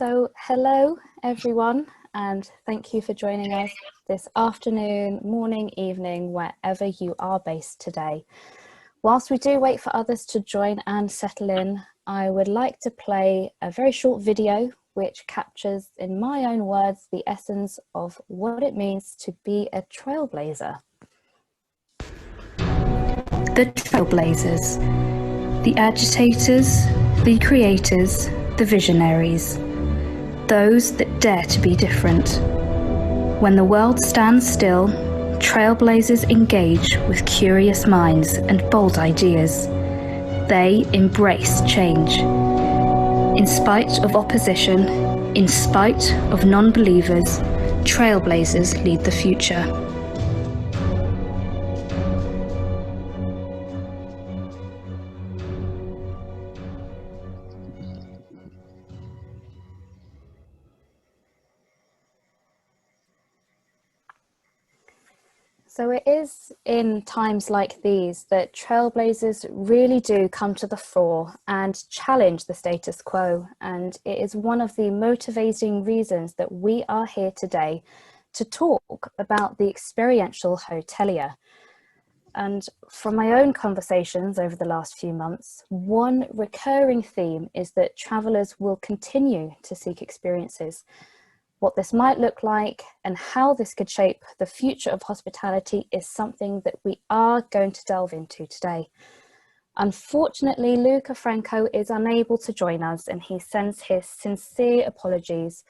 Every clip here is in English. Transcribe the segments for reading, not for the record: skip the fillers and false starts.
So hello everyone, and thank you for joining us this afternoon, morning, evening, wherever you are based today. Whilst we do wait for others to join and settle in, I would like to play a very short video which captures, in my own words, the essence of what it means to be a trailblazer. The Trailblazers, the agitators, the creators, the visionaries, those that dare to be different. When the world stands still, trailblazers engage with curious minds and bold ideas. They embrace change. In spite of opposition, in spite of non-believers, trailblazers lead the future. So it is in times like these that trailblazers really do come to the fore and challenge the status quo. And it is one of the motivating reasons that we are here today to talk about the experiential hotelier. And from my own conversations over the last few months, one recurring theme is that travellers will continue to seek experiences. What this might look like and how this could shape the future of hospitality is something that we are going to delve into today. Unfortunately, Luca Franco is unable to join us, and he sends his sincere apologies.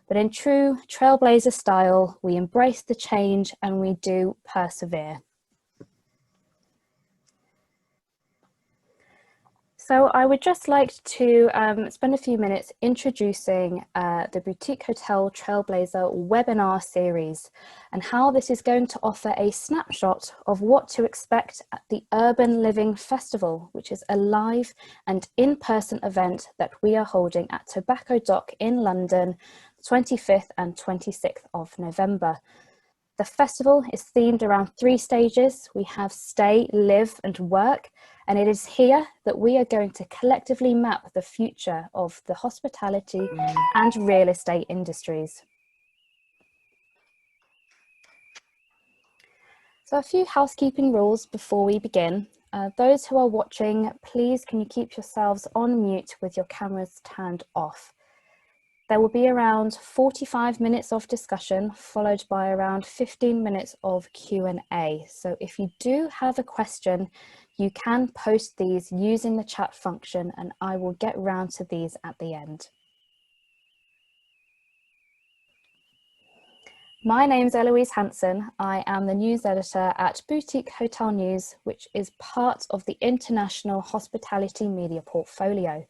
But in true Trailblazer style, we embrace the change and we do persevere. So I would just like to spend a few minutes introducing the Boutique Hotel Trailblazer webinar series and how this is going to offer a snapshot of what to expect at the Urban Living Festival, which is a live and in-person event that we are holding at Tobacco Dock in London, 25th and 26th of November. The festival is themed around 3 stages. We have stay, live and work. And it is here that we are going to collectively map the future of the hospitality and real estate industries. So a few housekeeping rules before we begin. Those who are watching, please can you keep yourselves on mute with your cameras turned off. There will be around 45 minutes of discussion, followed by around 15 minutes of Q&A. So if you do have a question, you can post these using the chat function, and I will get round to these at the end. My name's Eloise Hansen. I am the news editor at Boutique Hotel News, which is part of the international hospitality media portfolio.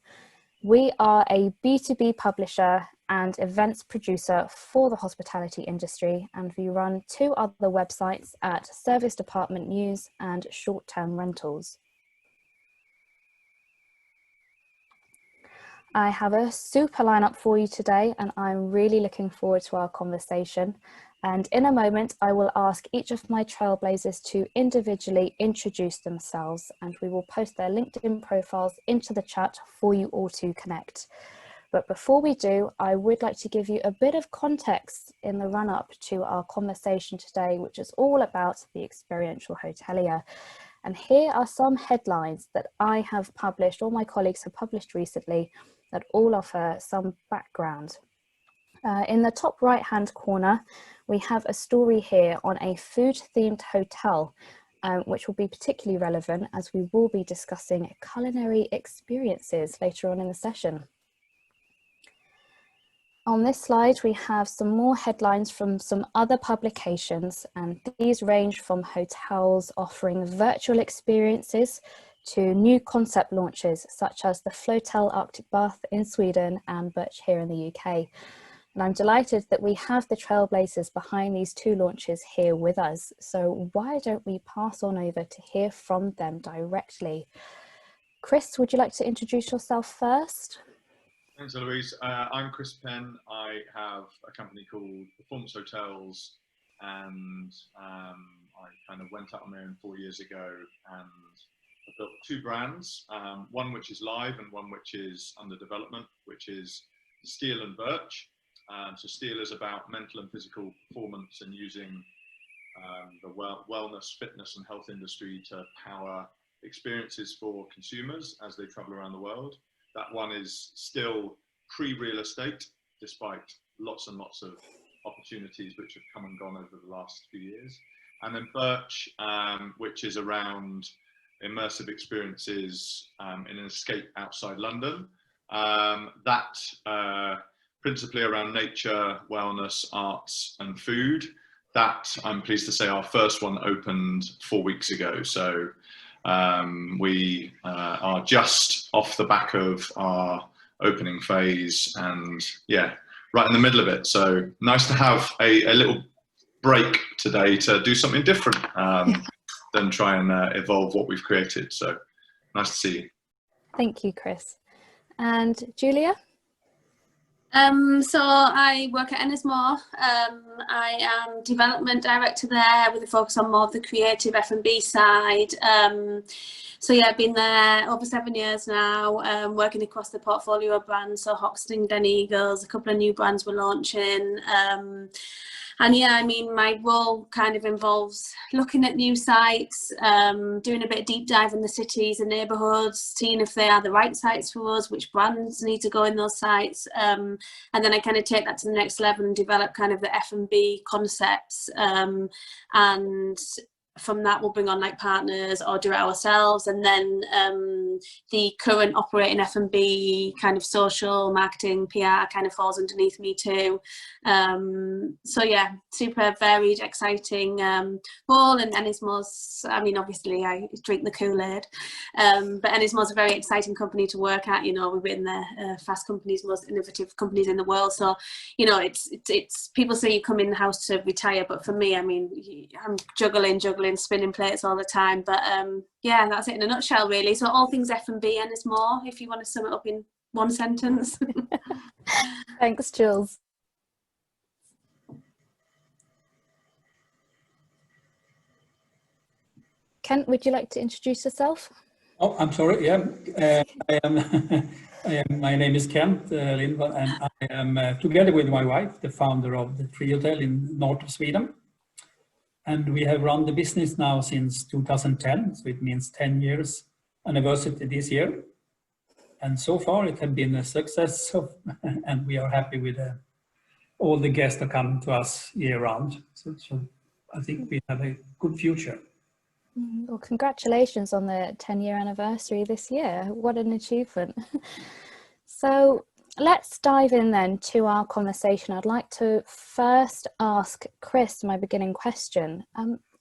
We are a B2B publisher and events producer for the hospitality industry, and we run 2 other websites at Service Department News and Short Term Rentals. I have a super lineup for you today, and I'm really looking forward to our conversation. And in a moment, I will ask each of my trailblazers to individually introduce themselves, and we will post their LinkedIn profiles into the chat for you all to connect. But before we do, I would like to give you a bit of context in the run-up to our conversation today, which is all about the experiential hotelier. And here are some headlines that I have published, or my colleagues have published recently, that all offer some background. In the top right-hand corner, we have a story here on a food-themed hotel, which will be particularly relevant as we will be discussing culinary experiences later on in the session. On this slide, we have some more headlines from some other publications, and these range from hotels offering virtual experiences to new concept launches, such as the Flotel Arctic Bath in Sweden and Birch here in the UK. And I'm delighted that we have the trailblazers behind these 2 launches here with us. So why don't we pass on over to hear from them directly? Chris, would you like to introduce yourself first? Thanks, Eloise. I'm Chris Penn. I have a company called Performance Hotels, and I kind of went out on my own 4 years ago, and I built 2 brands, one which is live and one which is under development, which is Steel and Birch. So Steel is about mental and physical performance and using the wellness, fitness and health industry to power experiences for consumers as they travel around the world. That one is still pre-real estate, despite lots and lots of opportunities which have come and gone over the last few years. And then Birch, which is around immersive experiences in an escape outside London. Principally around nature, wellness, arts and food. That, I'm pleased to say, our first one opened 4 weeks ago. So we are just off the back of our opening phase and yeah, right in the middle of it. So nice to have a little break today to do something different than try and evolve what we've created. So nice to see you. Thank you, Chris. And Julia? So I work at Ennismore. I am development director there with a focus on more of the creative F&B side. So yeah, I've been there over 7 years now, working across the portfolio of brands. So Hoxton, Den Eagles, a couple of new brands we're launching. And yeah, I mean, my role kind of involves looking at new sites, doing a bit of deep dive in the cities and neighbourhoods, seeing if they are the right sites for us, which brands need to go in those sites. And then I kind of take that to the next level and develop kind of the F&B concepts. And from that, we'll bring on like partners or do it ourselves. And then the current operating F&B kind of social marketing PR kind of falls underneath me too. So yeah, super varied, exciting role. And Ennismore's, I mean, obviously I drink the Kool-Aid, but Ennismore's a very exciting company to work at. You know, we're in the Fast Company's most innovative companies in the world. So, you know, it's people say you come in the house to retire, but for me, I mean, I'm juggling, spinning plates all the time. But yeah, that's it in a nutshell, really. So all things F&B and is more, if you want to sum it up in one sentence. Thanks, Jules. Kent, would you like to introduce yourself? Oh, I'm sorry. Yeah, my name is Kent Lindvall, and I am together with my wife, the founder of the Treehotel in north of Sweden. And we have run the business now since 2010, so it means 10 years anniversary this year. And so far it has been a success, and we are happy with all the guests that come to us year round. So I think we have a good future. Well, congratulations on the 10-year anniversary this year. What an achievement. So let's dive in then to our conversation. I'd like to first ask Chris my beginning question.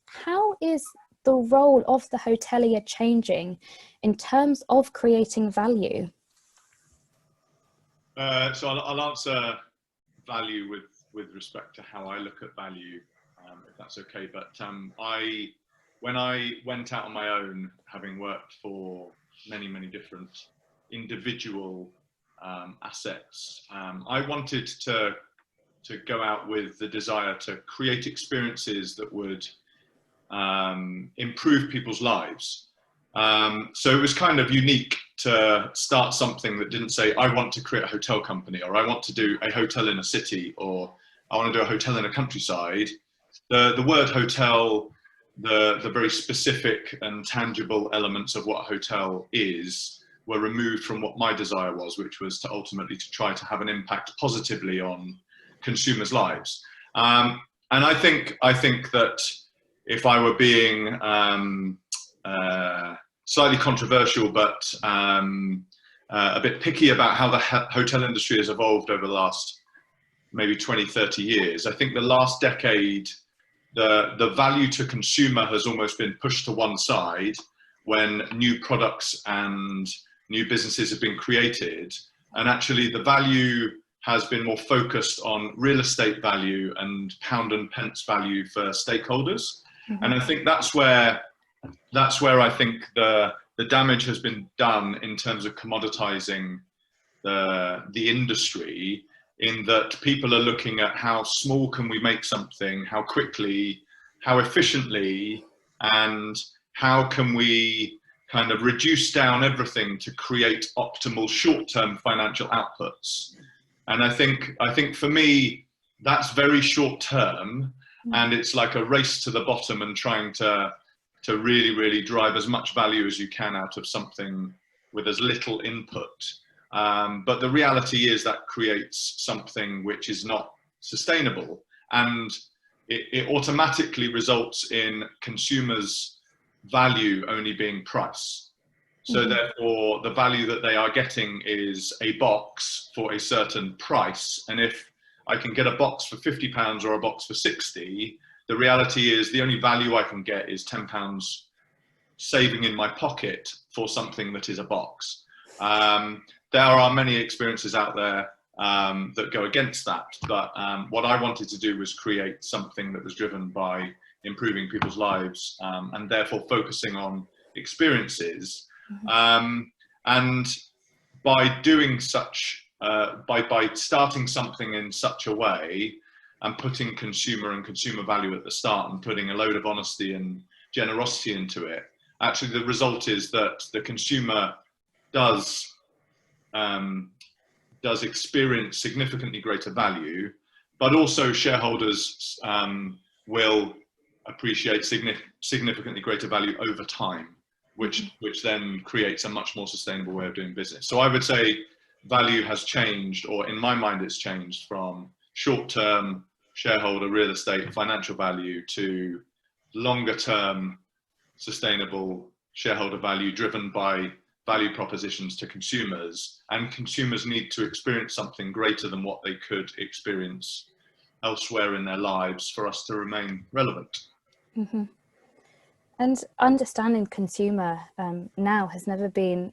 How is the role of the hotelier changing in terms of creating value? So I'll answer value with respect to how I look at value, if that's okay. But when I went out on my own, having worked for many different individual assets, I wanted to go out with the desire to create experiences that would improve people's lives. So it was kind of unique to start something that didn't say, I want to create a hotel company, or I want to do a hotel in a city, or I want to do a hotel in a countryside. The word hotel, the very specific and tangible elements of what a hotel is, were removed from what my desire was, which was to ultimately to try to have an impact positively on consumers' lives. And I think that if I were being slightly controversial, but a bit picky about how the hotel industry has evolved over the last maybe 20, 30 years, I think the last decade, the value to consumer has almost been pushed to one side when new products and new businesses have been created. And actually the value has been more focused on real estate value and pound and pence value for stakeholders. Mm-hmm. And I think that's where I think the damage has been done in terms of commoditizing the industry, in that people are looking at how small can we make something, how quickly, how efficiently, and how can we kind of reduce down everything to create optimal short-term financial outputs. And I think for me, that's very short term, and it's like a race to the bottom and trying to really drive as much value as you can out of something with as little input. But the reality is that creates something which is not sustainable, and it automatically results in consumers' value only being price. So therefore, the value that they are getting is a box for a certain price. And if I can get a box for £50 or a box for 60, the reality is the only value I can get is £10 saving in my pocket for something that is a box. There are many experiences out there that go against that. But what I wanted to do was create something that was driven by improving people's lives, and therefore focusing on experiences. And by doing such, by starting something in such a way and putting consumer and consumer value at the start and putting a load of honesty and generosity into it, actually the result is that the consumer does experience significantly greater value, but also shareholders will appreciate significantly greater value over time, which then creates a much more sustainable way of doing business. So I would say value has changed, or in my mind it's changed from short-term shareholder real estate financial value to longer-term sustainable shareholder value driven by value propositions to consumers, and consumers need to experience something greater than what they could experience elsewhere in their lives for us to remain relevant. And understanding consumer now has never been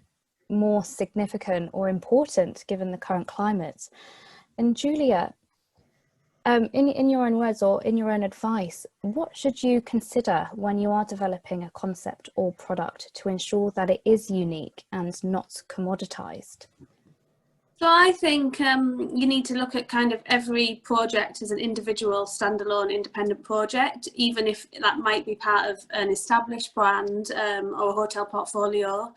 more significant or important given the current climate. And Julia, in your own words or in your own advice, what should you consider when you are developing a concept or product to ensure that it is unique and not commoditized? So I think you need to look at kind of every project as an individual, standalone, independent project, even if that might be part of an established brand or a hotel portfolio.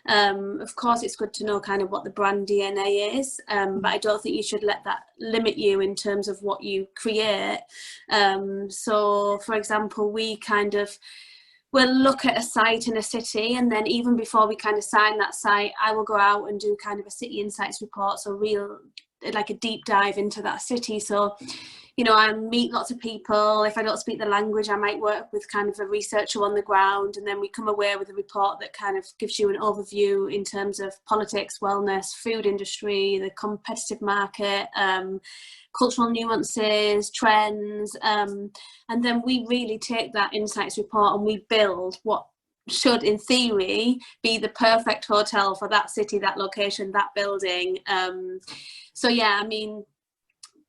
Of course, it's good to know kind of what the brand DNA is, but I don't think you should let that limit you in terms of what you create. So, for example, we'll look at a site in a city, and then even before we kind of sign that site, I will go out and do kind of a city insights report, so like a deep dive into that city. So, you know, I meet lots of people. If I don't speak the language, I might work with kind of a researcher on the ground, and then we come away with a report that kind of gives you an overview in terms of politics, wellness, food industry, the competitive market, cultural nuances, trends, and then we really take that insights report and we build what should, in theory, be the perfect hotel for that city, that location, that building. So yeah, I mean,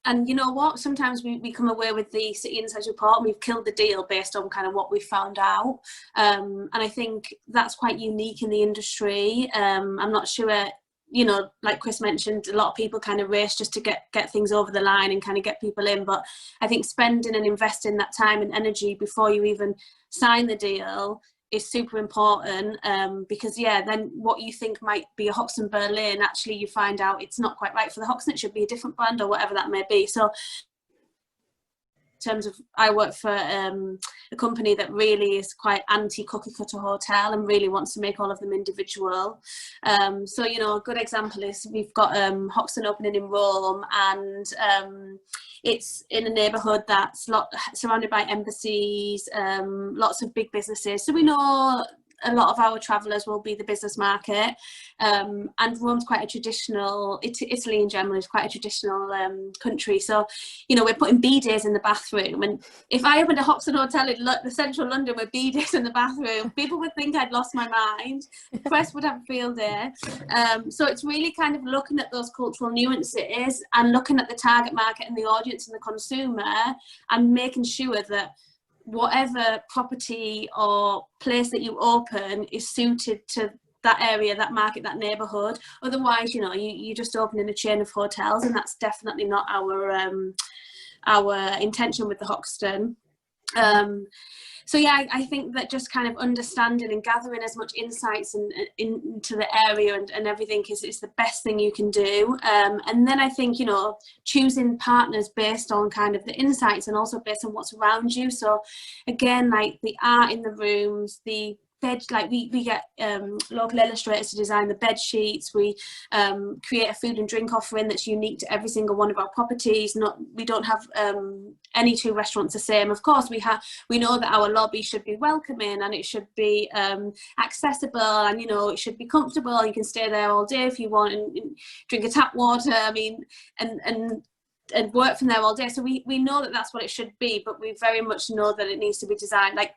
and you know what, sometimes we come away with the city insights report and we've killed the deal based on kind of what we found out, and I think that's quite unique in the industry. I'm not sure, you know, like Chris mentioned, a lot of people kind of race just to get things over the line and kind of get people in, but I think spending and investing that time and energy before you even sign the deal is super important, because yeah, then what you think might be a Hoxton Berlin, actually you find out it's not quite right for the Hoxton, it should be a different brand or whatever that may be. So in terms of, I work for a company that really is quite anti-cookie cutter hotel and really wants to make all of them individual. So, you know, a good example is we've got Hoxton opening in Rome, and it's in a neighbourhood that's surrounded by embassies, lots of big businesses. So we know a lot of our travellers will be the business market, and Rome's quite a traditional, Italy in general is quite a traditional country. So, you know, we're putting B-days in the bathroom, and if I opened a Hoxton hotel in the central London with B-days in the bathroom, people would think I'd lost my mind. The press would have a field day. So it's really kind of looking at those cultural nuances and looking at the target market and the audience and the consumer, and making sure that whatever property or place that you open is suited to that area, that market, that neighbourhood. Otherwise, you know, you just open in a chain of hotels, and that's definitely not our intention with the Hoxton. So yeah, I think that just kind of understanding and gathering as much insights into the area and everything is the best thing you can do. And then I think, you know, choosing partners based on kind of the insights and also based on what's around you. So again, like the art in the rooms, the bed, like we get local illustrators to design the bed sheets. We create a food and drink offering that's unique to every single one of our properties. We don't have any two restaurants the same. Of course, we know that our lobby should be welcoming and it should be accessible, and you know, it should be comfortable. You can stay there all day if you want and drink a tap water. I mean, and work from there all day. So we know that that's what it should be, but we very much know that it needs to be designed like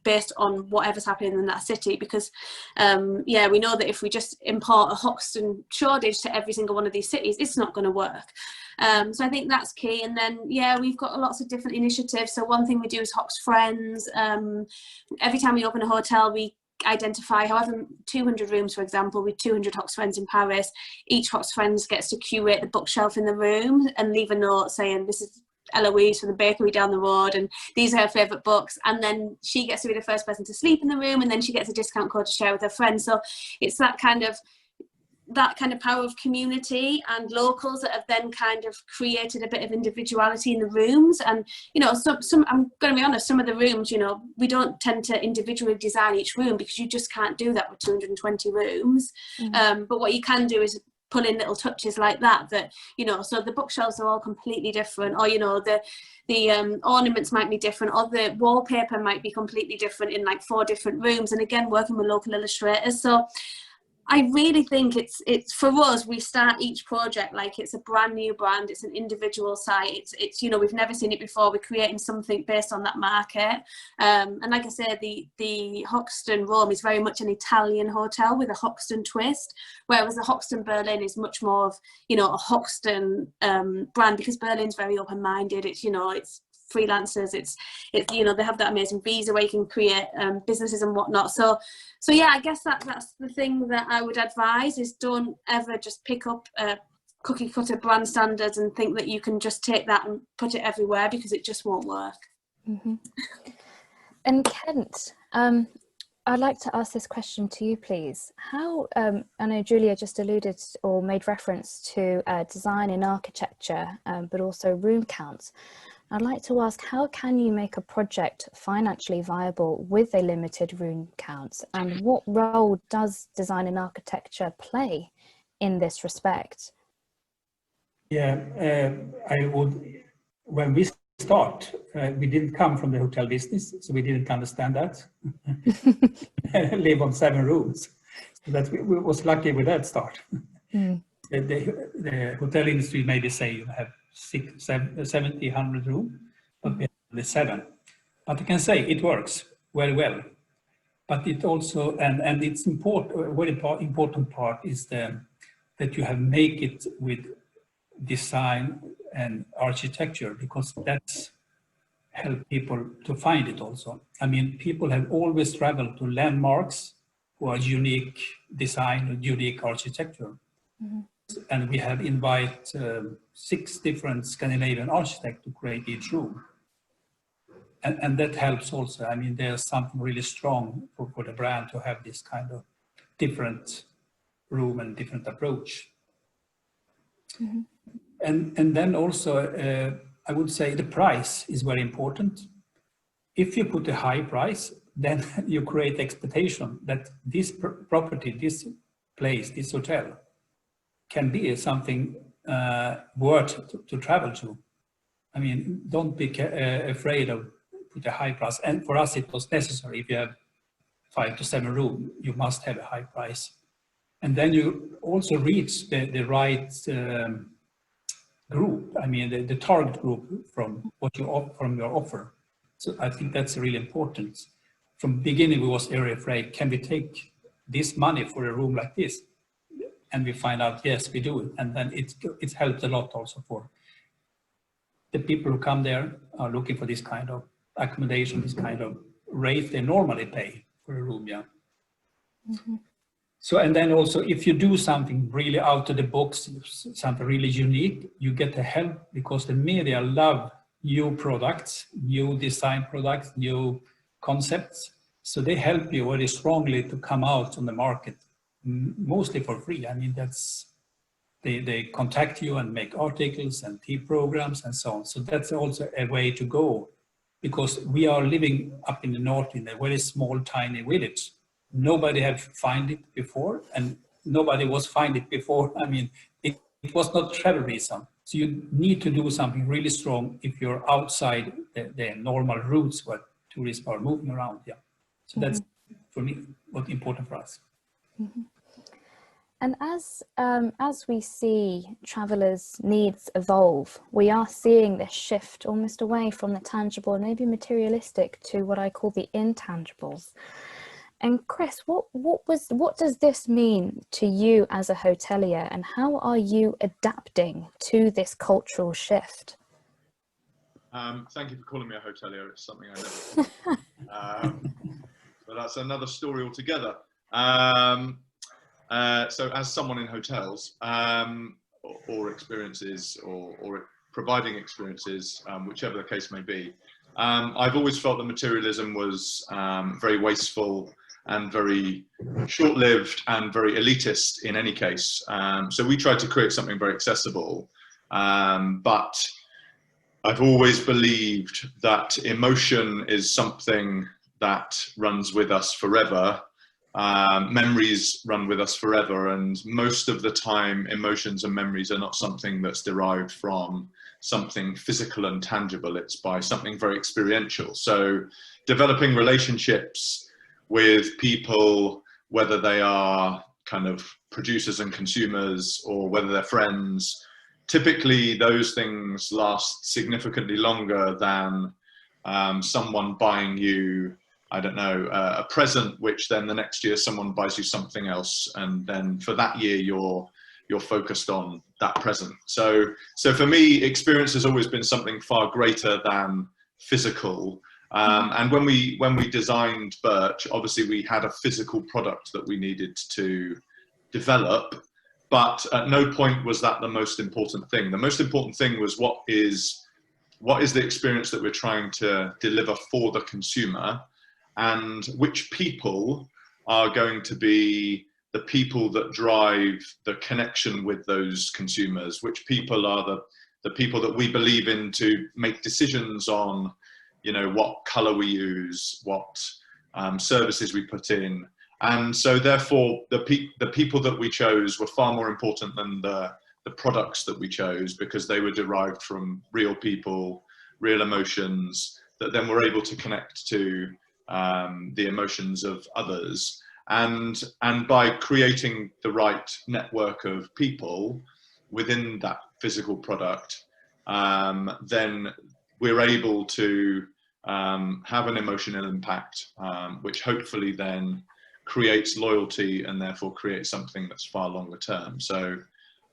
based on whatever's happening in that city, because yeah, we know that if we just import a Hoxton shortage to every single one of these cities, it's not going to work. So I think that's key. And then yeah, we've got lots of different initiatives. So one thing we do is Hox Friends. Every time we open a hotel, we identify however 200 rooms, for example, with 200 Hox Friends in Paris. Each Hox Friends gets to curate the bookshelf in the room and leave a note saying, this is Eloise from the bakery down the road and these are her favourite books, and then she gets to be the first person to sleep in the room, and then she gets a discount code to share with her friends. So it's that kind of power of community and locals that have then kind of created a bit of individuality in the rooms. And you know, some I'm going to be honest, some of the rooms, you know, we don't tend to individually design each room because you just can't do that with 220 rooms. But what you can do is pull in little touches like that, you know, so the bookshelves are all completely different, or you know, the ornaments might be different, or the wallpaper might be completely different in like 4 different rooms. And again, working with local illustrators. So I really think it's for us, we start each project like it's a brand new brand, it's an individual site, it's you know, we've never seen it before, we're creating something based on that market. And like I said, the Hoxton Rome is very much an Italian hotel with a Hoxton twist, whereas the Hoxton Berlin is much more of, you know, a Hoxton brand, because Berlin's very open-minded. It's, you know, it's freelancers, it's you know, they have that amazing visa where you can create businesses and whatnot. So yeah, I guess that's the thing that I would advise, is don't ever just pick up cookie cutter brand standards and think that you can just take that and put it everywhere, because it just won't work. And Kent, I'd like to ask this question to you, please. How, I know Julia just alluded or made reference to design and architecture, but also room counts. I'd like to ask, how can you make a project financially viable with a limited room count, and what role does design and architecture play in this respect? Yeah, I would, when we start, we didn't come from the hotel business, so we didn't understand that. Live on 7 rooms. So that we was lucky with that start. The hotel industry maybe say you have 70, 100 rooms, but we have only 7. But I can say it works very well. But it also, and it's important, very important part is that you have make it with design and architecture, because that's help people to find it also. I mean, people have always traveled to landmarks who are unique design or unique architecture. And we have invited 6 different Scandinavian architects to create each room. And that helps also. I mean, there's something really strong for the brand to have this kind of different room and different approach. And then also, I would say the price is very important. If you put a high price, then you create expectation that this property, this place, this hotel can be something worth to travel to. I mean, don't be afraid of put a high price. And for us, it was necessary. If you have 5 to 7 rooms, you must have a high price. And then you also reach the right group. I mean, the target group from what you from your offer. So I think that's really important. From the beginning, we was very afraid, can we take this money for a room like this? And we find out, yes, we do it. And then it's helped a lot also for the people who come there are looking for this kind of accommodation, this kind of rate they normally pay for a room, yeah. So, and then also, if you do something really out of the box, something really unique, you get the help, because the media love new products, new design products, new concepts. So they help you very strongly to come out on the market, mostly for free. I mean, that's, they contact you and make articles and tea programs and so on. So that's also a way to go, because we are living up in the north in a very small, tiny village. Nobody had found it before, and nobody was find it before. I mean, it was not travel reason. So you need to do something really strong if you're outside the normal routes where tourists are moving around. Yeah. So that's, for me, what's important for us. And as we see travellers' needs evolve, we are seeing this shift almost away from the tangible and maybe materialistic to what I call the intangibles. And Chris, what does this mean to you as a hotelier, and how are you adapting to this cultural shift? Thank you for calling me a hotelier. It's something I never but that's another story altogether. So as someone in hotels or experiences or providing experiences, whichever the case may be, I've always felt that materialism was very wasteful and very short-lived and very elitist in any case. So we tried to create something very accessible, but I've always believed that emotion is something that runs with us forever. Memories run with us forever, and most of the time emotions and memories are not something that's derived from something physical and tangible. It's by something very experiential. So developing relationships with people, whether they are kind of producers and consumers or whether they're friends, typically those things last significantly longer than someone buying you, I don't know, a present, which then the next year someone buys you something else, and then for that year you're focused on that present. So for me, experience has always been something far greater than physical. And when we designed Birch, obviously we had a physical product that we needed to develop, but at no point was that the most important thing. The most important thing was what is the experience that we're trying to deliver for the consumer, and which people are going to be the people that drive the connection with those consumers, which people are the people that we believe in to make decisions on, you know, what color we use, what services we put in. And so therefore the people that we chose were far more important than the products that we chose, because they were derived from real people, real emotions that then were able to connect to the emotions of others. And by creating the right network of people within that physical product, then we're able to have an emotional impact, which hopefully then creates loyalty and therefore creates something that's far longer term. So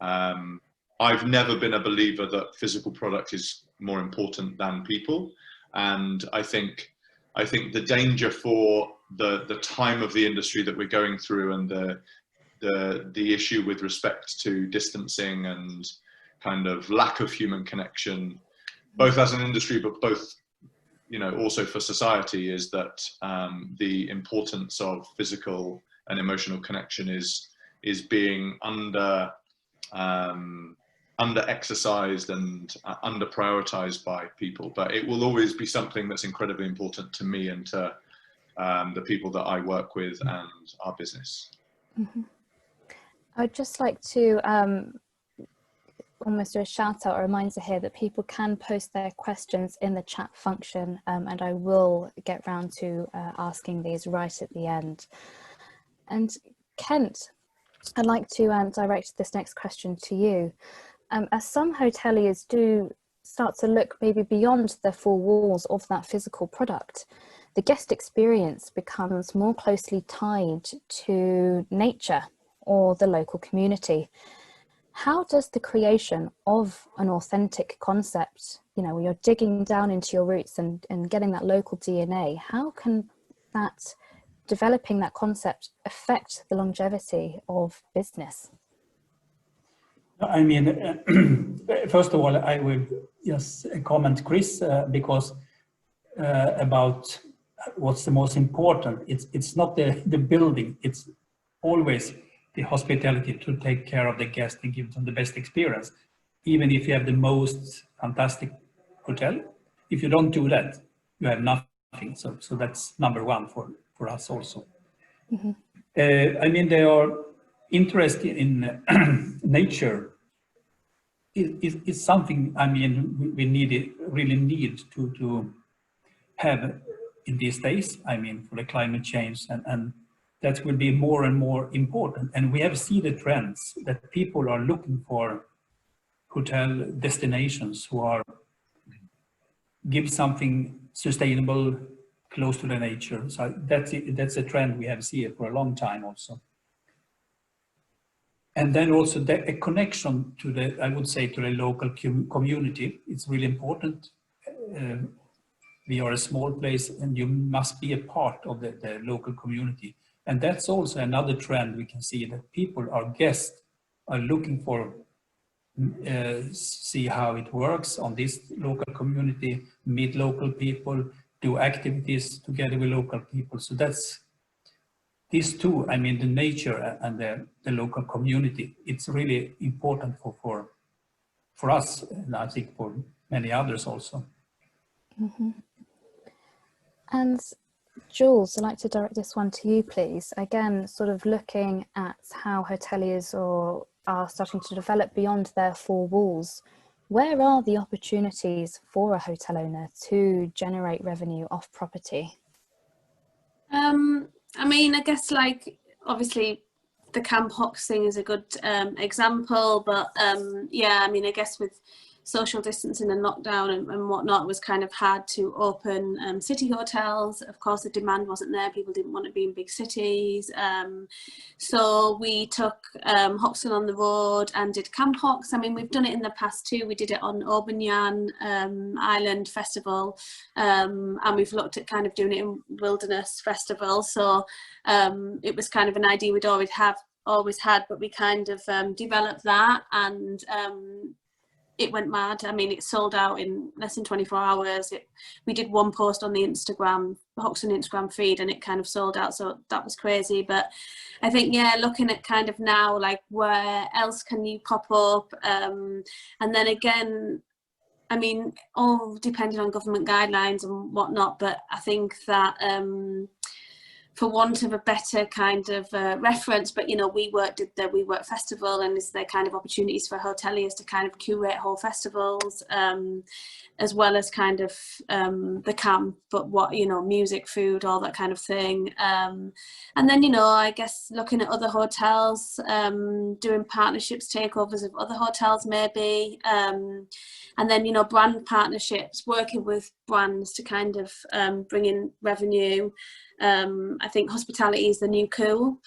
I've never been a believer that physical product is more important than people. And I think the danger for the time of the industry that we're going through, and the issue with respect to distancing and kind of lack of human connection, both as an industry, but both, you know, also for society, is that the importance of physical and emotional connection is being under exercised and under prioritized by people. But it will always be something that's incredibly important to me and to the people that I work with and our business. I'd just like to almost do a shout out, a reminder here that people can post their questions in the chat function, and I will get round to asking these right at the end. And Kent, I'd like to direct this next question to you. As some hoteliers do start to look maybe beyond the four walls of that physical product, the guest experience becomes more closely tied to nature or the local community. How does the creation of an authentic concept, you know, when you're digging down into your roots and getting that local DNA, how can that, developing that concept, affect the longevity of business? I mean, first of all, I would just comment, Chris, because about what's the most important. It's not the building. It's always the hospitality to take care of the guest and give them the best experience. Even if you have the most fantastic hotel, if you don't do that, you have nothing. So that's number one for us also. Mm-hmm. I mean, they are interested in nature. Is something, I mean, we really need to have in these days, I mean, for the climate change, and that will be more and more important. And we have seen the trends that people are looking for hotel destinations who are give something sustainable, close to the nature. So that's a trend we have seen for a long time also. And then also a connection to the, I would say, to the local community. It's really important. We are a small place and you must be a part of the local community. And that's also another trend we can see, that people, our guests, are looking for, see how it works on this local community, meet local people, do activities together with local people. So that's, these two, I mean, the nature and the local community, it's really important for us, and I think for many others also. Mm-hmm. And Jules, I'd like to direct this one to you, please. Again, sort of looking at how hoteliers are starting to develop beyond their four walls. Where are the opportunities for a hotel owner to generate revenue off property? I mean, I guess, like, obviously the camp hox thing is a good example, but yeah, I mean, I guess with social distancing and lockdown and whatnot, was kind of hard to open city hotels. Of course, the demand wasn't there. People didn't want to be in big cities. So we took Hoxton on the road and did camp hox. I mean, we've done it in the past too. We did it on Obanyan Island Festival, and we've looked at kind of doing it in Wilderness Festival. So it was kind of an idea we'd always had, but we kind of developed that, and it went mad. I mean, it sold out in less than 24 hours. We did one post on the Instagram, Hoxton Instagram feed, and it kind of sold out. So that was crazy. But I think, yeah, looking at kind of now, like, where else can you pop up? And then again, I mean, all depending on government guidelines and whatnot. But I think that for want of a better kind of reference, but, you know, WeWork did the WeWork Festival, and is there kind of opportunities for hoteliers to kind of curate whole festivals, as well as kind of the camp, but what, you know, music, food, all that kind of thing. And then, you know, I guess looking at other hotels, doing partnerships, takeovers of other hotels maybe, and then, you know, brand partnerships, working with brands to kind of bring in revenue. I think hospitality is the new cool.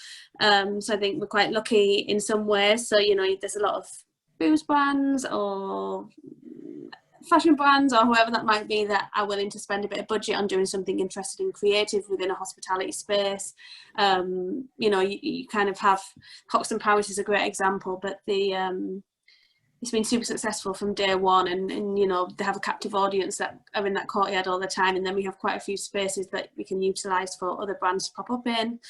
So I think we're quite lucky in some ways. So, you know, there's a lot of booze brands or fashion brands or whoever that might be that are willing to spend a bit of budget on doing something interesting and creative within a hospitality space. You know, you kind of have Hoxton Paris is a great example, but it's been super successful from day one, and you know, they have a captive audience that are in that courtyard all the time, and then we have quite a few spaces that we can utilise for other brands to pop up in.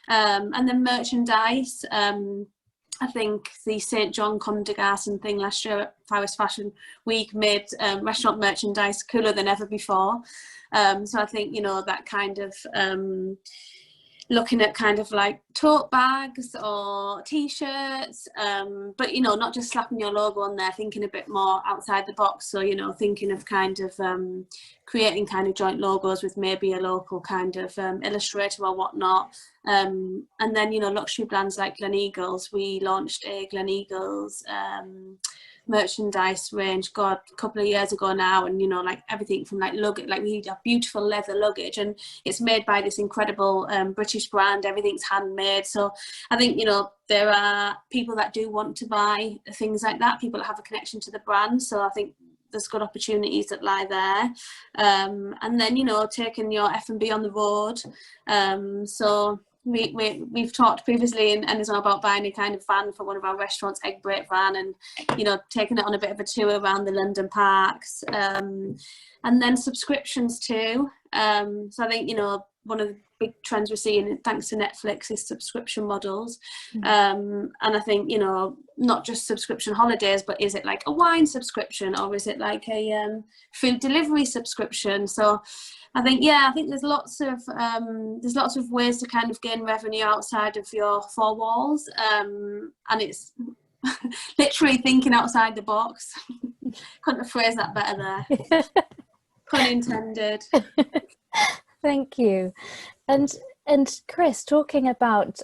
And then merchandise, I think the St. John Condegarten thing last year at Paris Fashion Week made restaurant merchandise cooler than ever before. So I think, you know, that kind of looking at kind of like tote bags or t-shirts, but, you know, not just slapping your logo on there, thinking a bit more outside the box. So, you know, thinking of kind of creating kind of joint logos with maybe a local kind of illustrator or whatnot. And then, you know, luxury brands like Gleneagles, we launched a Gleneagles merchandise range, God, a couple of years ago now, and, you know, like everything from like luggage, like we have beautiful leather luggage, and it's made by this incredible British brand. Everything's handmade. So I think, you know, there are people that do want to buy things like that, people that have a connection to the brand. So I think there's good opportunities that lie there. And then, you know, taking your F&B on the road. So we've talked previously in Ennismore about buying a kind of van for one of our restaurants, egg brake van, and taking it on a bit of a tour around the London parks, and then subscriptions too. So I think one of the big trends we're seeing, thanks to Netflix, is subscription models. And I think not just subscription holidays, but is it like a wine subscription, or is it like a food delivery subscription? So I think there's lots of ways to kind of gain revenue outside of your four walls, and it's literally thinking outside the box. Couldn't have phrased that better there. Pun intended. Thank you. And Chris, talking about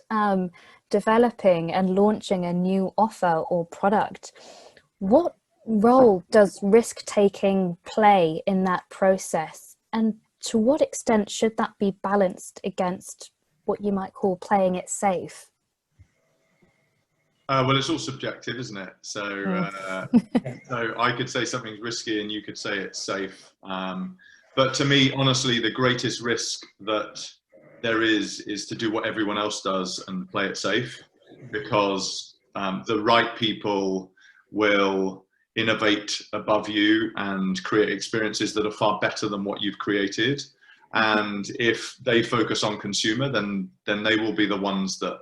developing and launching a new offer or product, what role does risk-taking play in that process? And to what extent should that be balanced against what you might call playing it safe? Well, it's all subjective, isn't it? So, so I could say something's risky and you could say it's safe. But to me, honestly, the greatest risk that there is to do what everyone else does and play it safe, because the right people will innovate above you and create experiences that are far better than what you've created. And if they focus on consumer, then they will be the ones that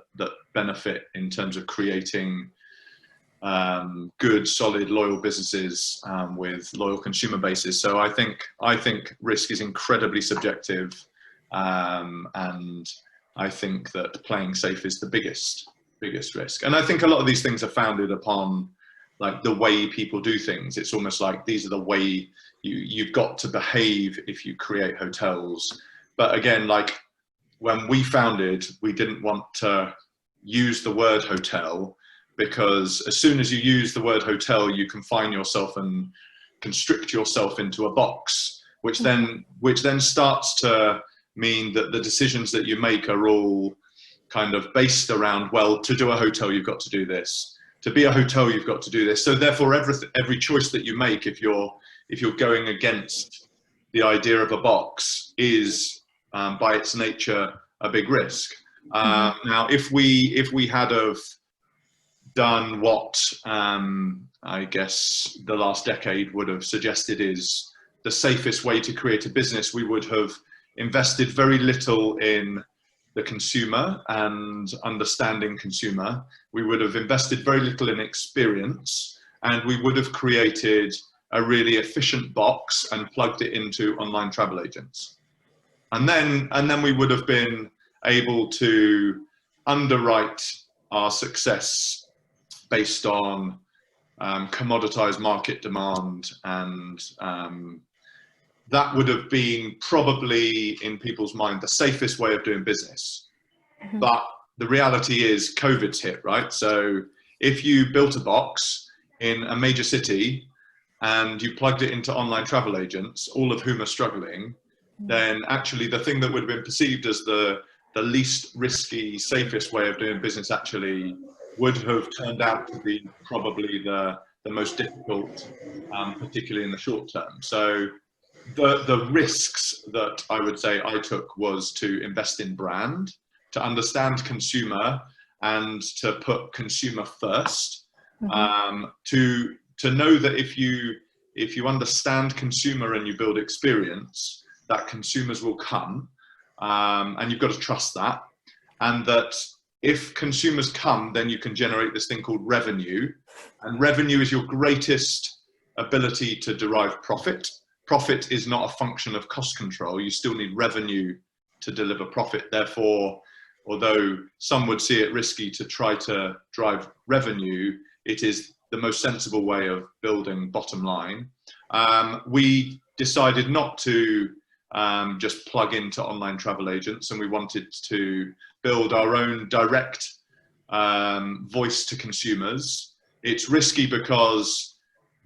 benefit in terms of creating good, solid, loyal businesses with loyal consumer bases. So I think risk is incredibly subjective, and I think that playing safe is the biggest risk. And I think a lot of these things are founded upon like the way people do things. It's almost like these are the way you've got to behave if you create hotels. But again, like when we founded, we didn't want to use the word hotel, because as soon as you use the word hotel, you confine yourself and constrict yourself into a box, which then starts to mean that the decisions that you make are all kind of based around, well, to do a hotel, you've got to do this. To be a hotel, you've got to do this. So therefore, every choice that you make, if you're going against the idea of a box, is by its nature a big risk. Now, if we had have done what I guess the last decade would have suggested is the safest way to create a business, we would have invested very little in the consumer and understanding consumer. We would have invested very little in experience, and we would have created a really efficient box and plugged it into online travel agents. And then we would have been able to underwrite our success based on commoditized market demand, and that would have been probably in people's mind the safest way of doing business. But the reality is COVID's hit, right? So if you built a box in a major city and you plugged it into online travel agents, all of whom are struggling, then actually the thing that would have been perceived as the least risky, safest way of doing business actually would have turned out to be probably the most difficult, particularly in the short term. So the risks that I would say I took was to invest in brand, to understand consumer and to put consumer first, to know that if you understand consumer and you build experience, that consumers will come, and you've got to trust that, and that if consumers come, then you can generate this thing called revenue, and revenue is your greatest ability to derive profit. Profit is not a function of cost control. You still need revenue to deliver profit. Therefore, although some would see it risky to try to drive revenue, it is the most sensible way of building bottom line. We decided not to just plug into online travel agents, and we wanted to build our own direct voice to consumers. It's risky because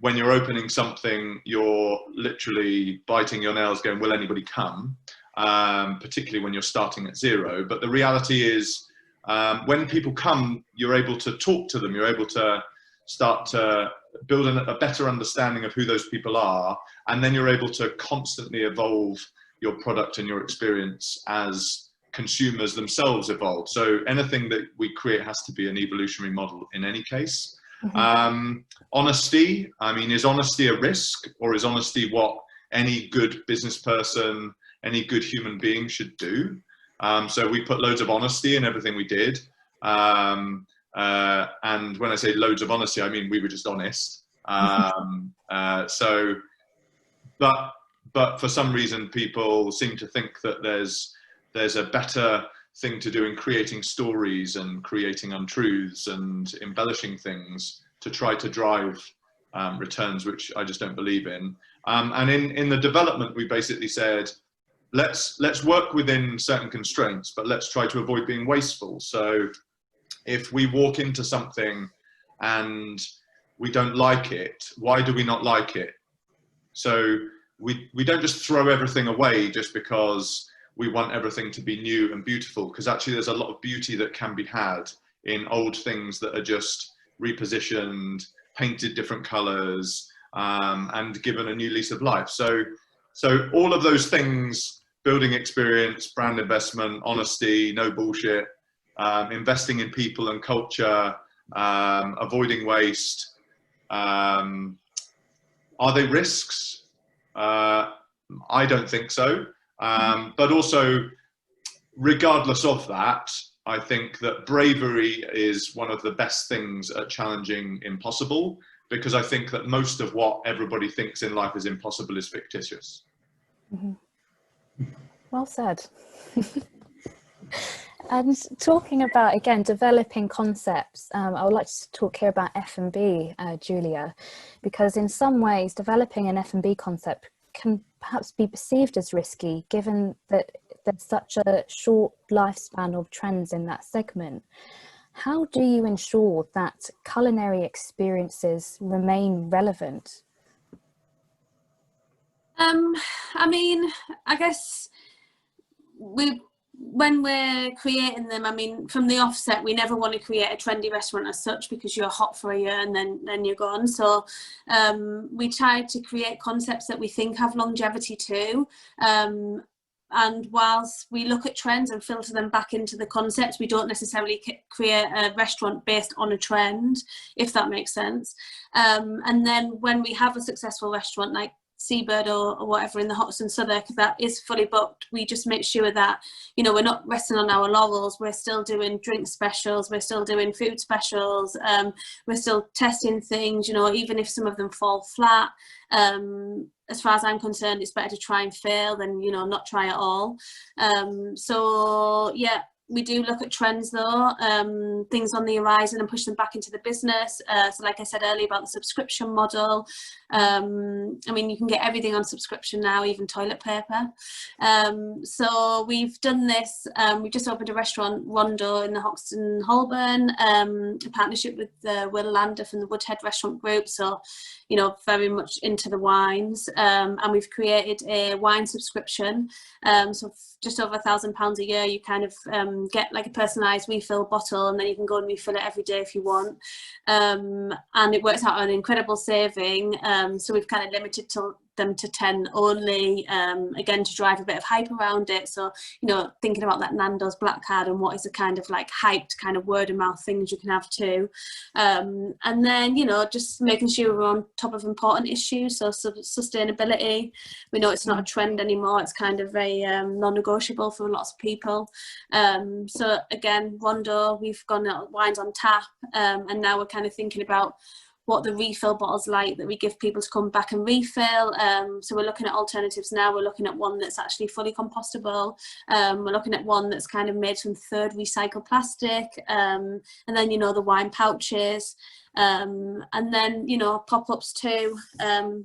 when you're opening something, you're literally biting your nails going, will anybody come? Particularly when you're starting at zero. But the reality is, when people come, you're able to talk to them. You're able to start to build a better understanding of who those people are. And then you're able to constantly evolve your product and your experience as consumers themselves evolve. So anything that we create has to be an evolutionary model in any case. Honesty, I mean, is honesty a risk, or is honesty what any good business person, any good human being should do? So we put loads of honesty in everything we did. And when I say loads of honesty, I mean we were just honest. But for some reason, people seem to think that there's a better thing to do in creating stories and creating untruths and embellishing things to try to drive returns, which I just don't believe in. And in the development, we basically said, let's work within certain constraints, but let's try to avoid being wasteful. So if we walk into something and we don't like it, why do we not like it? So we don't just throw everything away just because we want everything to be new and beautiful, because actually there's a lot of beauty that can be had in old things that are just repositioned, painted different colors, and given a new lease of life. So all of those things, building experience, brand investment, honesty, no bullshit, investing in people and culture, avoiding waste, are they risks? I don't think so. But also, regardless of that, I think that bravery is one of the best things at challenging impossible, because I think that most of what everybody thinks in life is impossible is fictitious. Well said. And talking about, again, developing concepts, I would like to talk here about F&B, Julia, because in some ways developing an F&B concept can perhaps be perceived as risky, given that there's such a short lifespan of trends in that segment. How do you ensure that culinary experiences remain relevant? I mean, I guess when we're creating them, I mean, from the offset, we never want to create a trendy restaurant as such, because you're hot for a year and then you're gone. So we try to create concepts that we think have longevity too. And whilst we look at trends and filter them back into the concepts, we don't necessarily create a restaurant based on a trend, if that makes sense. And then when we have a successful restaurant like Seabird or whatever in the Hoxton Southwark that is fully booked, we just make sure that, you know, we're not resting on our laurels. We're still doing drink specials, we're still doing food specials, we're still testing things, you know, even if some of them fall flat. As far as I'm concerned, it's better to try and fail than, you know, not try at all. So yeah, we do look at trends though, things on the horizon, and push them back into the business. So like I said earlier about the subscription model, I mean, you can get everything on subscription now, even toilet paper. So we've done this, we just opened a restaurant, Rondo, in the Hoxton Holborn, a partnership with Will Lander from the Woodhead Restaurant Group. So, you know, very much into the wines, and we've created a wine subscription. So just over £1,000 a year, you kind of get like a personalised refill bottle, and then you can go and refill it every day if you want. And it works out an incredible saving. So we've kind of limited them to 10 only, again, to drive a bit of hype around it. So, you know, thinking about that Nando's Black Card and what is the kind of like hyped kind of word of mouth things you can have too. And then, you know, just making sure we're on top of important issues. So sustainability, we know it's not a trend anymore. It's kind of a non-negotiable for lots of people. So again, Rondo, we've got wines on tap, and now we're kind of thinking about what the refill bottles like that we give people to come back and refill. So we're looking at alternatives now. We're looking at one that's actually fully compostable. We're looking at one that's kind of made from third recycled plastic. And then, you know, the wine pouches. And then, you know, pop-ups too.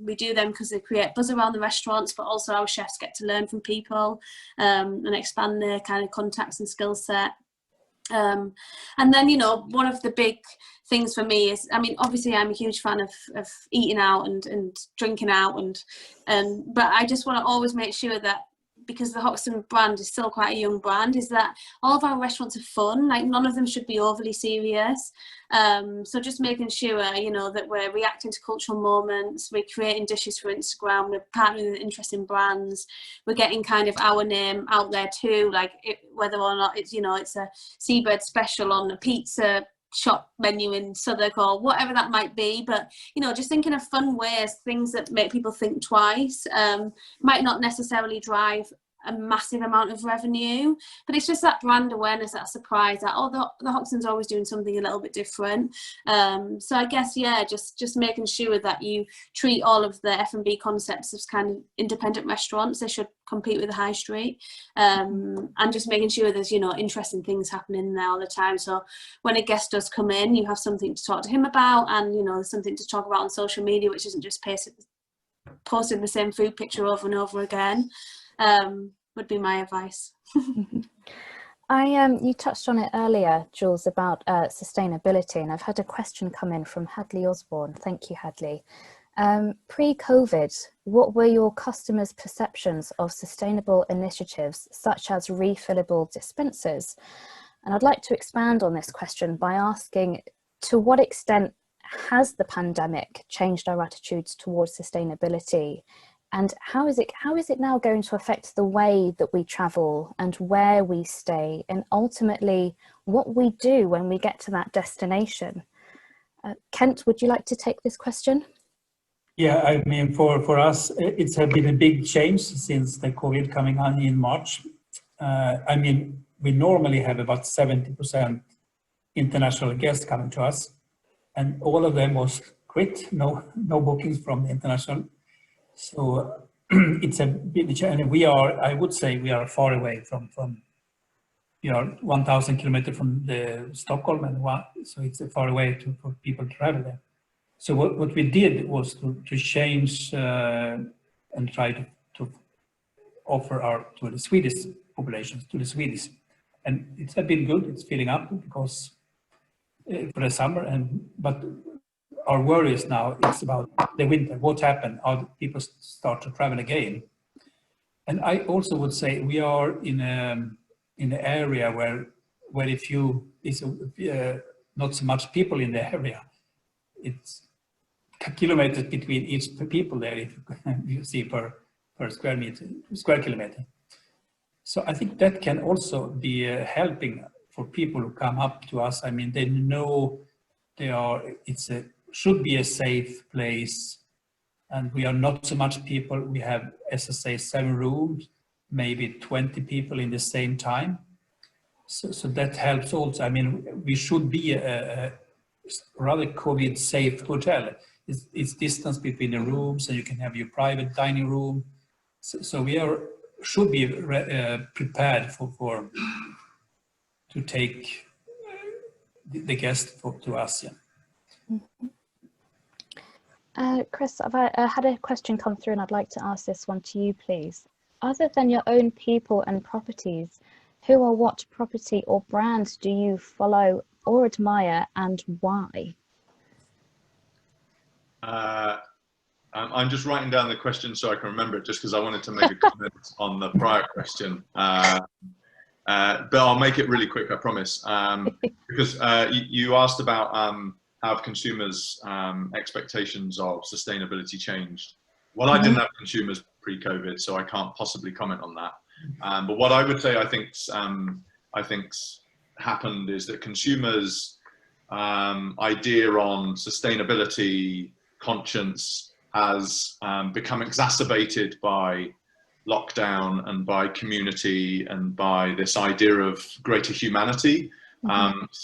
We do them because they create buzz around the restaurants, but also our chefs get to learn from people and expand their kind of contacts and skill set. And then, you know, one of the big things for me is, I mean, obviously I'm a huge fan of eating out and drinking out, but I just want to always make sure that because the Hoxton brand is still quite a young brand, is that all of our restaurants are fun. Like, none of them should be overly serious. So just making sure, you know, that we're reacting to cultural moments, we're creating dishes for Instagram, we're partnering with interesting brands, we're getting kind of our name out there too, like whether or not it's, you know, it's a seabird special on a pizza shop menu in Southwark or whatever that might be. But, you know, just thinking of fun ways, things that make people think twice, might not necessarily drive a massive amount of revenue, but it's just that brand awareness, that surprise, that, oh, the Hoxton's always doing something a little bit different. So I guess, yeah, just making sure that you treat all of the F&B concepts as kind of independent restaurants. They should compete with the high street, and just making sure there's, you know, interesting things happening there all the time. So when a guest does come in, you have something to talk to him about, and, you know, there's something to talk about on social media, which isn't just posting the same food picture over and over again. Would be my advice. You touched on it earlier, Jules, about sustainability, and I've had a question come in from Hadley Osborne. Thank you, Hadley. Pre-COVID, what were your customers' perceptions of sustainable initiatives such as refillable dispensers? And I'd like to expand on this question by asking, to what extent has the pandemic changed our attitudes towards sustainability? And how is it now going to affect the way that we travel and where we stay, and ultimately what we do when we get to that destination? Kent, would you like to take this question? Yeah, I mean, for us, it's been a big change since the COVID coming on in March. I mean, we normally have about 70% international guests coming to us, and all of them was quit, no bookings from the international. So it's a big challenge. I would say we are far away from 1,000 kilometers from the Stockholm, and so it's far away for people to travel there. So what we did was to change and try to offer to the Swedish populations, to the Swedes, and it's been good. It's filling up because for the summer, but our worries now is about the winter. What happened? How people start to travel again? And I also would say we are in an area where not so much people in the area. It's kilometers between each people there, if you see per square kilometer. So I think that can also be helping for people who come up to us. I mean, they know should be a safe place, and we are not so much people. We have, as I say, 7 rooms, maybe 20 people in the same time. So that helps also. I mean, we should be a rather COVID safe hotel. It's distance between the rooms, and you can have your private dining room. So we should be prepared to take the guest to us. Yeah. Chris, I had a question come through, and I'd like to ask this one to you, please. Other than your own people and properties, who or what property or brand do you follow or admire, and why? I'm just writing down the question so I can remember it, just because I wanted to make a comment on the prior question. But I'll make it really quick, I promise. Because you asked about how have consumers' expectations of sustainability changed. Well, I didn't have consumers pre-COVID, so I can't possibly comment on that. But what I would say I think's happened is that consumers' idea on sustainability conscience has become exacerbated by lockdown and by community and by this idea of greater humanity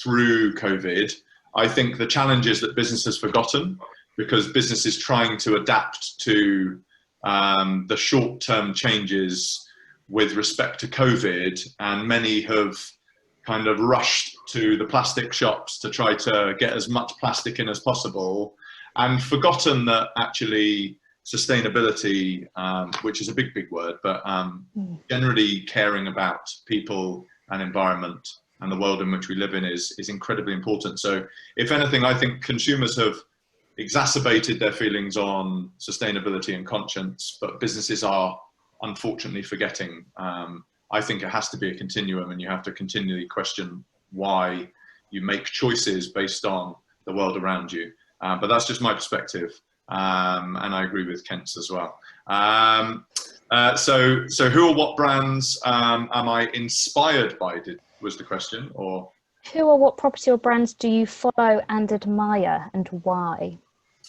through COVID. I think the challenge is that business has forgotten, because business is trying to adapt to the short-term changes with respect to COVID, and many have kind of rushed to the plastic shops to try to get as much plastic in as possible, and forgotten that actually sustainability, which is a big word, but generally caring about people and environment and the world in which we live in is incredibly important. So if anything, I think consumers have exacerbated their feelings on sustainability and conscience, but businesses are unfortunately forgetting. I think it has to be a continuum, and you have to continually question why you make choices based on the world around you. But that's just my perspective, and I agree with Kent's as well. So who or what brands am I inspired by, was the question, or? Who or what property or brands do you follow and admire, and why?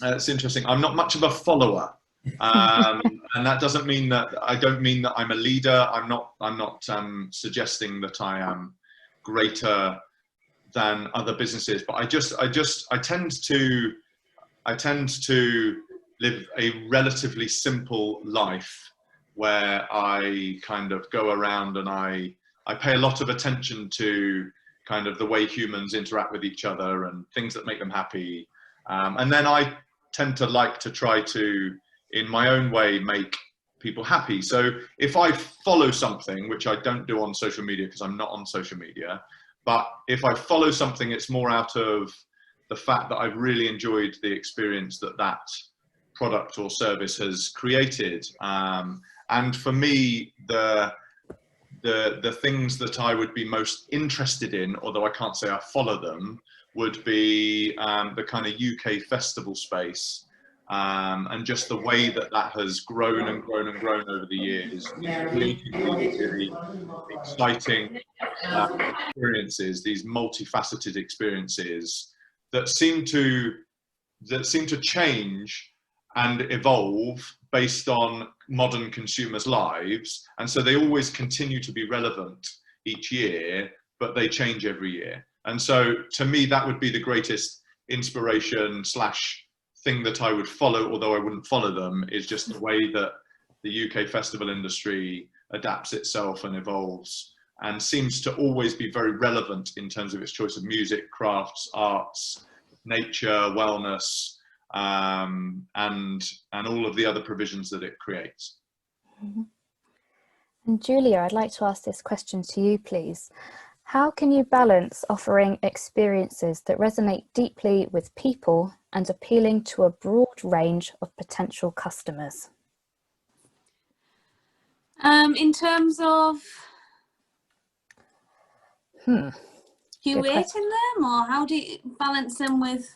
It's interesting. I'm not much of a follower, and that doesn't mean that I don't mean that I'm a leader. I'm not suggesting that I am greater than other businesses, but I tend to live a relatively simple life where I kind of go around and I pay a lot of attention to kind of the way humans interact with each other and things that make them happy. And then I tend to like to try to, in my own way, make people happy. So if I follow something, which I don't do on social media because I'm not on social media, but if I follow something, it's more out of the fact that I've really enjoyed the experience that that product or service has created. And for me, the things that I would be most interested in, although I can't say I follow them, would be the kind of UK festival space, and just the way that that has grown and grown and grown over the years, creating these really exciting experiences, these multifaceted experiences that seem to change and evolve based on modern consumers' lives, and so they always continue to be relevant each year, but they change every year. And so to me, that would be the greatest inspiration / thing that I would follow, although I wouldn't follow them, is just the way that the UK festival industry adapts itself and evolves and seems to always be very relevant in terms of its choice of music, crafts, arts, nature, wellness, and all of the other provisions that it creates. Mm-hmm. And Julia, I'd like to ask this question to you, please. How can you balance offering experiences that resonate deeply with people and appealing to a broad range of potential customers? In terms of curating them, or how do you balance them with?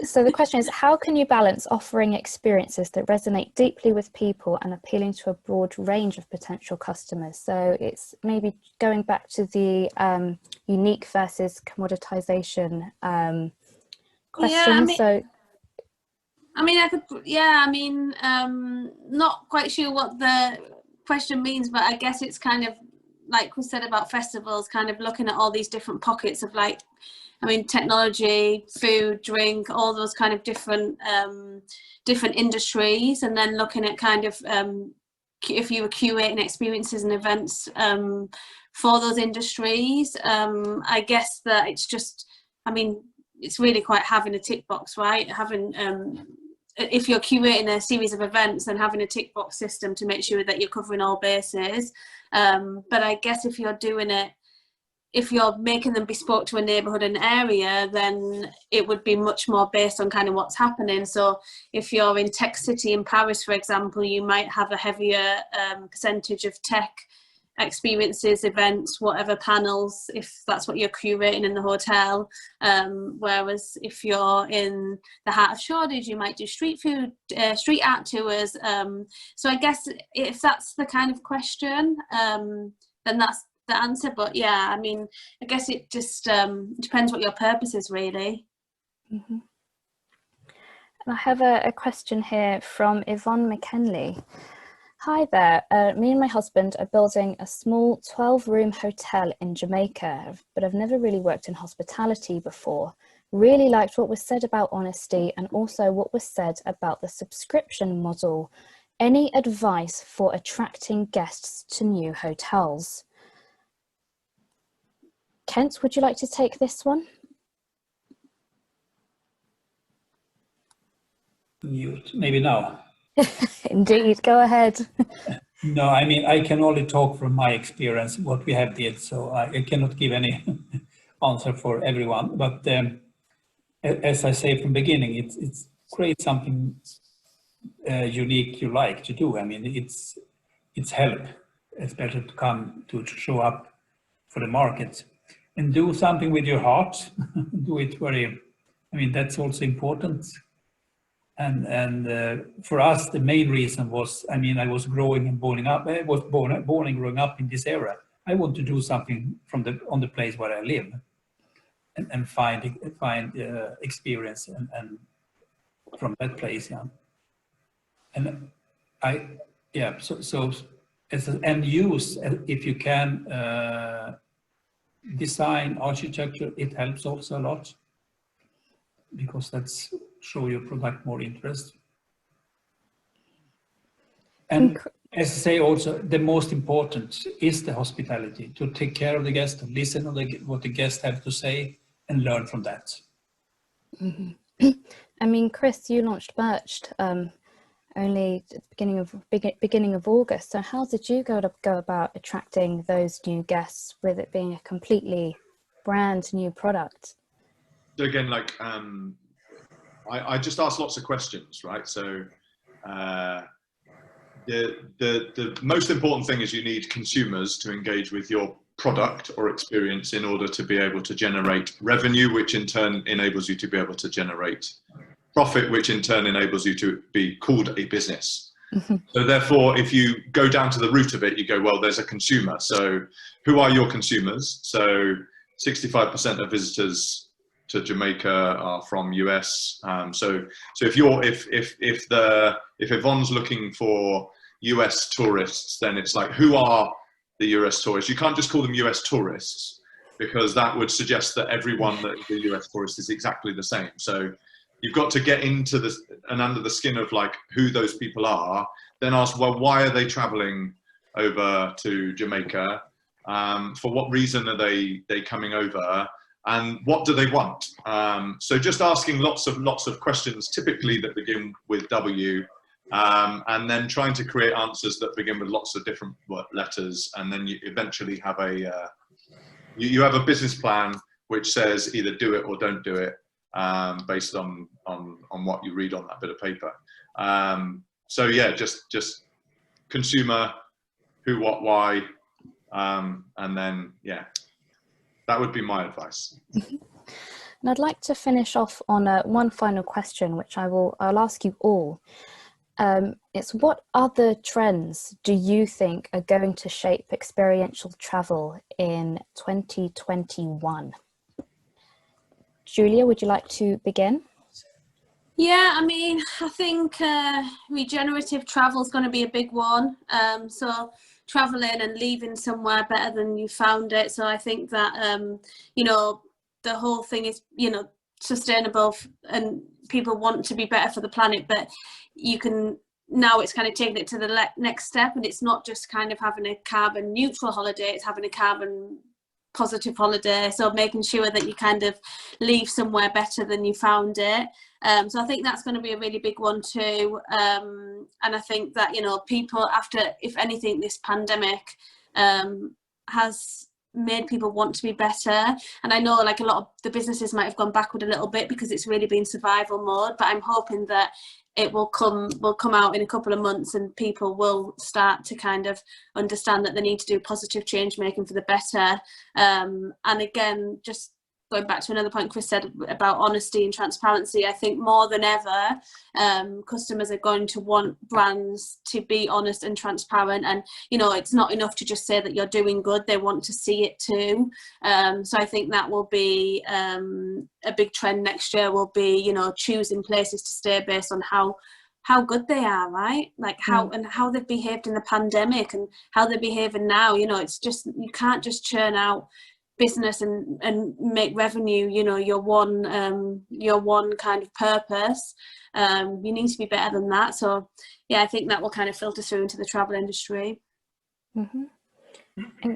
So the question is, how can you balance offering experiences that resonate deeply with people and appealing to a broad range of potential customers? So it's maybe going back to the unique versus commoditization question. Not quite sure what the question means, but I guess it's kind of like we said about festivals, kind of looking at all these different pockets of technology, food, drink, all those kind of different industries, and then looking at kind of if you were curating experiences and events for those industries. I guess that it's just, it's really quite having a tick box, right? If you're curating a series of events, then having a tick box system to make sure that you're covering all bases. But I guess if you're doing it, if you're making them bespoke to a neighbourhood and area, then it would be much more based on kind of what's happening. So if you're in Tech City in Paris, for example, you might have a heavier percentage of tech experiences, events, whatever panels, if that's what you're curating in the hotel. Whereas if you're in the heart of Shoreditch, you might do street food, street art tours. So I guess if that's the kind of question, then that's the answer. But yeah, I guess it just depends what your purpose is, really. Mm-hmm. And I have a question here from Yvonne McKinley. Hi there, me and my husband are building a small 12-room hotel in Jamaica, but I've never really worked in hospitality before. Really liked what was said about honesty and also what was said about the subscription model. Any advice for attracting guests to new hotels? Kent, would you like to take this one? Mute, maybe now. Indeed, go ahead. No, I can only talk from my experience, what we have did, so I cannot give any answer for everyone. But as I say from the beginning, it's create something unique you like to do. I mean, it's help. It's better to come to show up for the market and do something with your heart. Do it very, I mean, that's also important. And for us, the main reason was, I mean, I was growing and born and growing up in this era. I want to do something on the place where I live, and find experience and from that place, yeah. And so and use, if you can, design, architecture, it helps also a lot, because that's show your product more interest. And as I say, also the most important is the hospitality, to take care of the guest, to listen to what the guests have to say and learn from that. Mm-hmm. I mean, Chris, you launched Birch only at the beginning of August. So how did you go about attracting those new guests, with it being a completely brand new product? So again, like I just asked lots of questions, right? So the most important thing is you need consumers to engage with your product or experience in order to be able to generate revenue, which in turn enables you to be able to generate profit, which in turn enables you to be called a business. Mm-hmm. So therefore, if you go down to the root of it, you go, well, there's a consumer. So who are your consumers? So 65% of visitors to Jamaica are from US. So if Yvonne's looking for US tourists, then it's like, who are the US tourists? You can't just call them US tourists, because that would suggest that everyone that is a US tourist is exactly the same. So you've got to get into this and under the skin of like who those people are, then ask, well, why are they traveling over to Jamaica? For what reason are they coming over? And what do they want? So just asking lots of questions, typically that begin with W, and then trying to create answers that begin with lots of different letters, and then you eventually have you have a business plan which says either do it or don't do it, based on what you read on that bit of paper. So yeah, just consumer, who, what, why, and then yeah. That would be my advice. And I'd like to finish off on one final question, which I'll ask you all. It's, what other trends do you think are going to shape experiential travel in 2021? Julia, would you like to begin? Yeah, I mean, I think regenerative travel is going to be a big one. So traveling and leaving somewhere better than you found it. So I think that, you know, the whole thing is, you know, sustainable, and people want to be better for the planet, but you can, now it's kind of taking it to the next step, and it's not just kind of having a carbon neutral holiday, it's having a carbon positive holiday. So making sure that you kind of leave somewhere better than you found it. So I think that's going to be a really big one too. And I think that, you know, people, after, if anything, this pandemic has made people want to be better. And I know like a lot of the businesses might have gone backward a little bit because it's really been survival mode, but I'm hoping that it will come out in a couple of months, and people will start to kind of understand that they need to do positive change making for the better. And again, just going back to another point Chris said about honesty and transparency, I think more than ever, customers are going to want brands to be honest and transparent. And, you know, it's not enough to just say that you're doing good, they want to see it too. So I think that will be a big trend next year, will be, you know, choosing places to stay based on how good they are, right? Like how and how they've behaved in the pandemic and how they're behaving now. You know, it's just, you can't just churn out business and make revenue, you know, your one kind of purpose. You need to be better than that. So yeah, I think that will kind of filter through into the travel industry. Mm-hmm.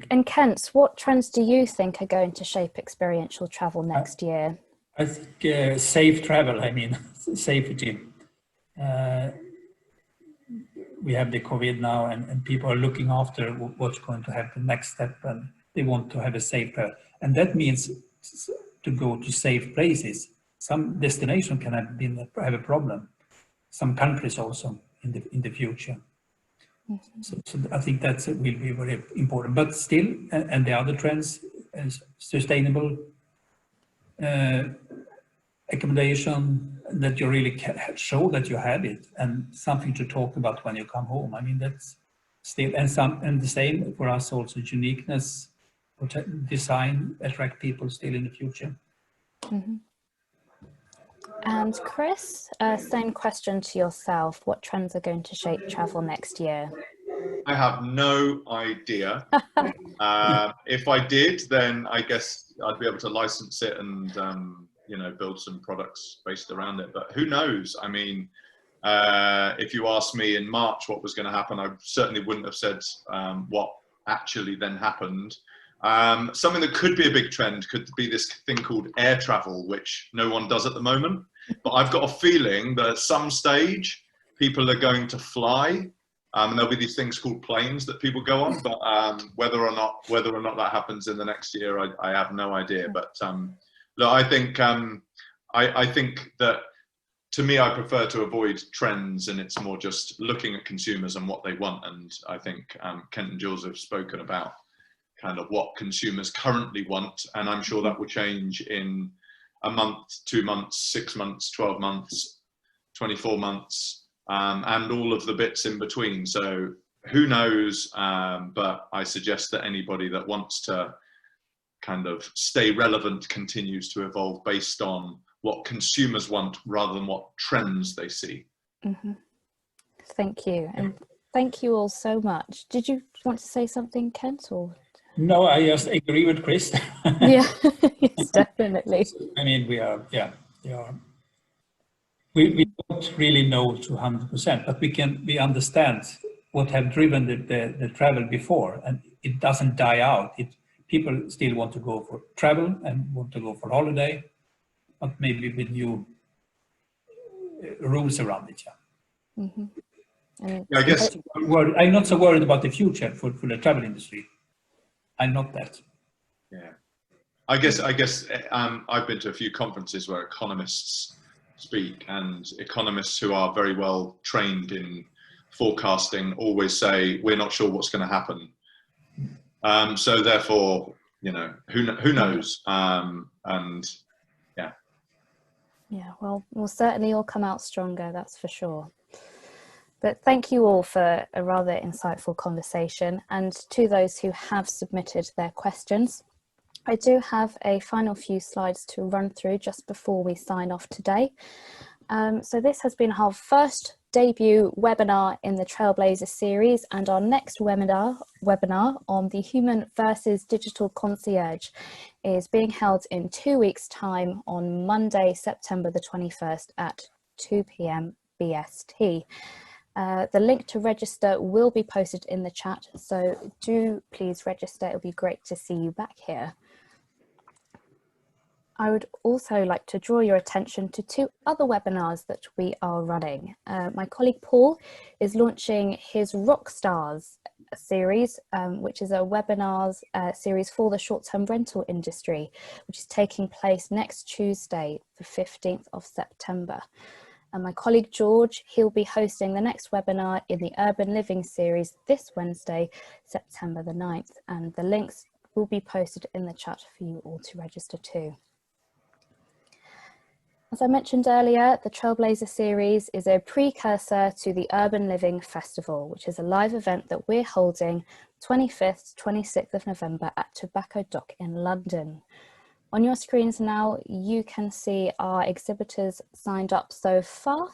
And Kent, what trends do you think are going to shape experiential travel next year? I think safe travel, I mean, safety. We have the COVID now, and people are looking after what's going to happen next step, and they want to have a safer, and that means to go to safe places. Some destination can have a problem, some countries also, in the future. So I think that will be very important. But still, and the other trends, sustainable accommodation, that you really show that you have it, and something to talk about when you come home. I mean, that's still, and the same for us also, uniqueness, design, attract people still in the future. Mm-hmm. And Chris, same question to yourself. What trends are going to shape travel next year? I have no idea. If I did, then I guess I'd be able to license it and you know, build some products based around it. But who knows? I mean, if you asked me in March what was going to happen, I certainly wouldn't have said what actually then happened. Something that could be a big trend could be this thing called air travel, which no one does at the moment. But I've got a feeling that at some stage people are going to fly. And there'll be these things called planes that people go on, but whether or not that happens in the next year, I have no idea. But look, I think that, to me, I prefer to avoid trends, and it's more just looking at consumers and what they want. And I think Kent and Jules have spoken about kind of what consumers currently want, and I'm sure that will change in a month, 2 months, 6 months, 12 months, 24 months. And all of the bits in between. So who knows, but I suggest that anybody that wants to kind of stay relevant continues to evolve based on what consumers want rather than what trends they see. Mm-hmm. Thank you. And thank you all so much. Did you want to say something, Kent? Or? No, I just agree with Chris. Yeah, yes, definitely. I mean, we don't really know to 100%, but we understand what have driven the travel before, and it doesn't die out. People still want to go for travel and want to go for holiday, but maybe with new rules around it. Yeah. Mm-hmm. I guess I'm not so worried about the future for the travel industry. I'm not that. Yeah, I guess I've been to a few conferences where economists speak, and economists who are very well trained in forecasting always say we're not sure what's going to happen. So therefore, you know, who knows? And yeah. Yeah, well, we'll certainly all come out stronger, that's for sure. But thank you all for a rather insightful conversation, and to those who have submitted their questions. I do have a final few slides to run through just before we sign off today. So this has been our first debut webinar in the Trailblazer series, and our next webinar on the human versus digital concierge is being held in 2 weeks' time on Monday, September the 21st at 2 p.m. BST. The link to register will be posted in the chat, so do please register. It'll be great to see you back here. I would also like to draw your attention to 2 other webinars that we are running. My colleague Paul is launching his Rockstars series, which is a webinars series for the short-term rental industry, which is taking place next Tuesday, the 15th of September. And my colleague George, he'll be hosting the next webinar in the Urban Living series this Wednesday, September the 9th, and the links will be posted in the chat for you all to register too. As I mentioned earlier, the Trailblazer series is a precursor to the Urban Living Festival, which is a live event that we're holding 25th, 26th of November at Tobacco Dock in London. On your screens now, you can see our exhibitors signed up so far,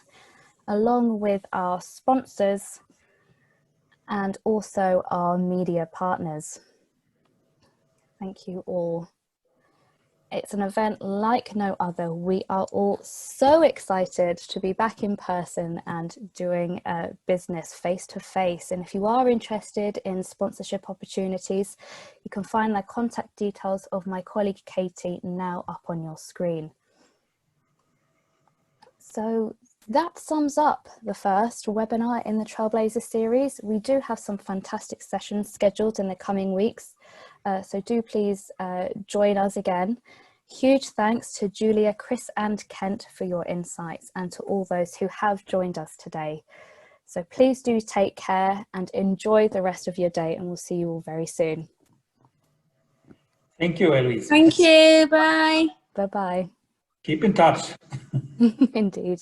along with our sponsors and also our media partners. Thank you all. It's an event like no other. We are all so excited to be back in person and doing business face to face. And if you are interested in sponsorship opportunities, you can find the contact details of my colleague Katie now up on your screen. So that sums up the first webinar in the Trailblazer series. We do have some fantastic sessions scheduled in the coming weeks, so do please join us again. Huge thanks to Julia, Chris and Kent for your insights, and to all those who have joined us today. So please do take care and enjoy the rest of your day, and we'll see you all very soon. Thank you, Eloise. Thank you. Bye. Bye-bye. Keep in touch. Indeed.